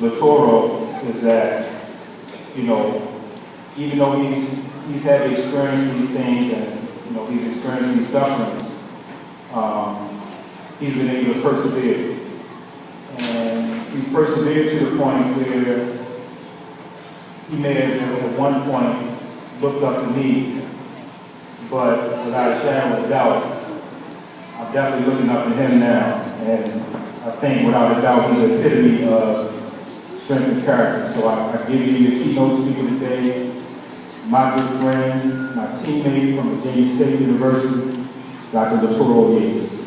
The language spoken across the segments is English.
Latoro is that, you know, even though he's had experienced these things and, you know, he's experienced these sufferings, he's been able to persevere. And he's persevered to the point where he may have at one point looked up to me, but without a shadow of doubt, I'm definitely looking up to him now. And I think without a doubt, he's the epitome of strength and character. So I give you the keynote speaker today, my good friend, my teammate from Virginia State University, Dr. Latoro Yates.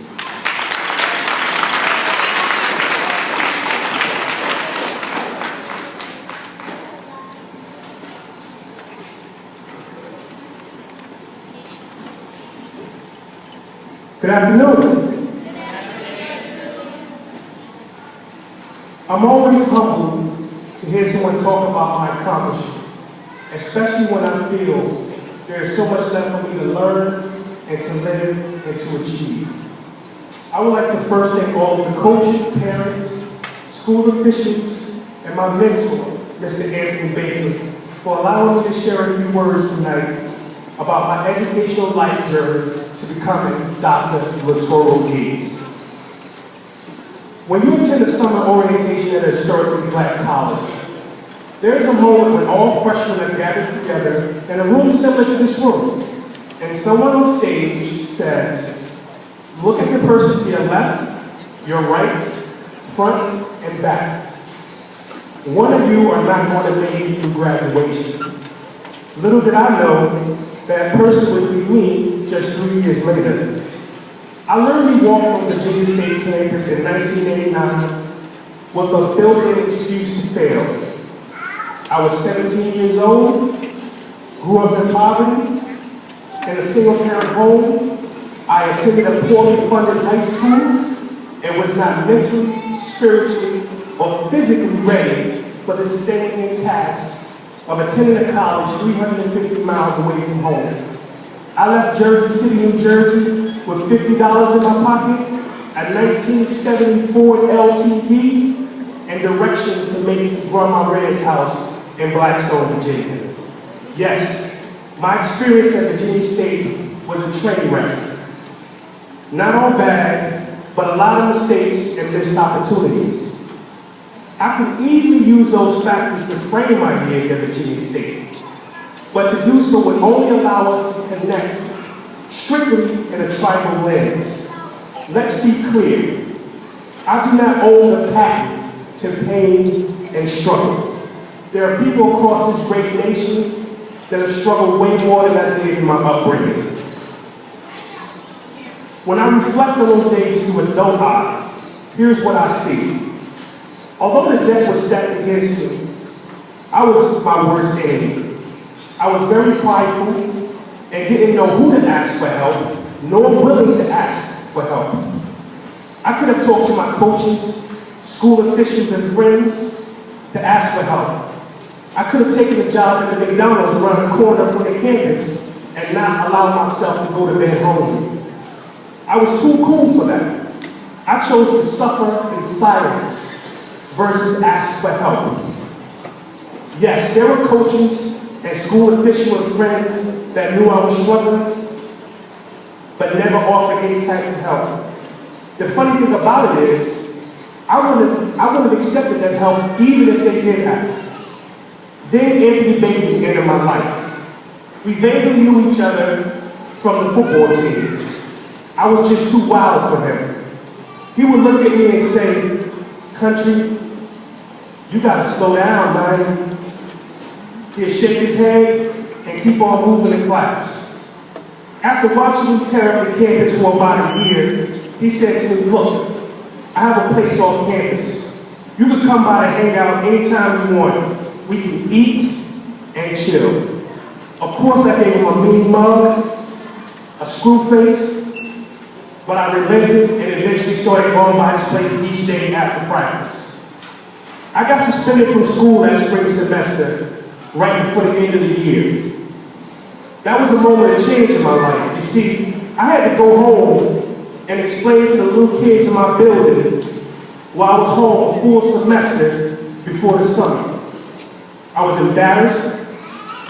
Good afternoon. I'm always humbled to hear someone talk about my accomplishments, especially when I feel there is so much left for me to learn and to live and to achieve. I would like to first thank all of the coaches, parents, school officials, and my mentor, Mr. Anthony Baker, for allowing me to share a few words tonight about my educational life journey to becoming Dr. Latoro Yates. When you attend a summer orientation at a historically black college, there is a moment when all freshmen are gathered together in a room similar to this room, and someone on stage says, look at the person to your left, your right, front, and back. One of you are not going to make it through graduation. Little did I know that person would be me just 3 years later. I literally walked on the Virginia State campus in 1989 with a built-in excuse to fail. I was 17 years old, grew up in poverty, in a single-parent home. I attended a poorly funded high school and was not mentally, spiritually, or physically ready for the same task of attending a college 350 miles away from home. I left Jersey City, New Jersey with $50 in my pocket, a 1974 LTD, and directions to make it to Grandma Red's house in Blackstone, Virginia. Yes, my experience at Virginia State was a train wreck. Not all bad, but a lot of mistakes and missed opportunities. I can easily use those factors to frame my ideas at Virginia State, but to do so would only allow us to connect strictly in a tribal lens. Let's be clear. I do not own the patent to pain and struggle. There are people across this great nation that have struggled way more than I did in my upbringing. When I reflect on those days through adult eyes, here's what I see. Although the deck was stacked against me, I was my worst enemy. I was very prideful and didn't know who to ask for help, nor willing to ask for help. I could have talked to my coaches, school officials, and friends to ask for help. I could have taken a job at the McDonald's around the corner from the campus and not allowed myself to go to bed hungry. I was too cool for that. I chose to suffer in silence versus ask for help. Yes, there were coaches and school officials and friends that knew I was struggling, but never offered any type of help. The funny thing about it is, I would have accepted that help even if they did ask. Then Anthony Baker entered my life. We vaguely knew each other from the football team. I was just too wild for him. He would look at me and say, country, you gotta slow down, man. He'd shake his head and keep on moving in class. After watching me tear up the campus for about a year, he said to me, look, I have a place off campus. You can come by and hang out anytime you want. We can eat and chill. Of course, I gave him a mean mug, a screw face, but I relented and eventually started going by his place each day after practice. I got suspended from school that spring semester, right before the end of the year. That was a moment of change in my life. You see, I had to go home and explain to the little kids in my building while I was home a full semester before the summer. I was embarrassed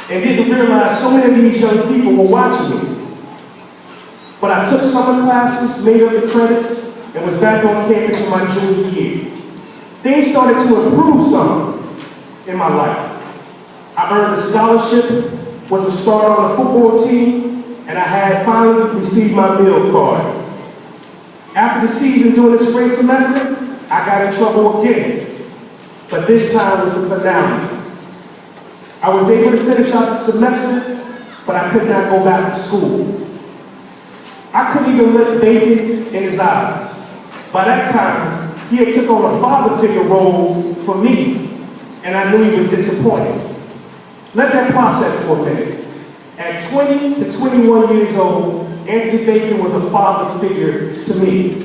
and didn't realize so many of these young people were watching me. But I took summer classes, made up the credits, and was back on campus in my junior year. Things started to improve some in my life. I earned a scholarship, was a starter on the football team, and I had finally received my meal card. After the season during the spring semester, I got in trouble again, but this time was the finale. I was able to finish out the semester, but I could not go back to school. I couldn't even look David in his eyes. By that time, he had took on a father figure role for me, and I knew he was disappointed. Let that process for a minute. At 20 to 21 years old, Anthony Bacon was a father figure to me.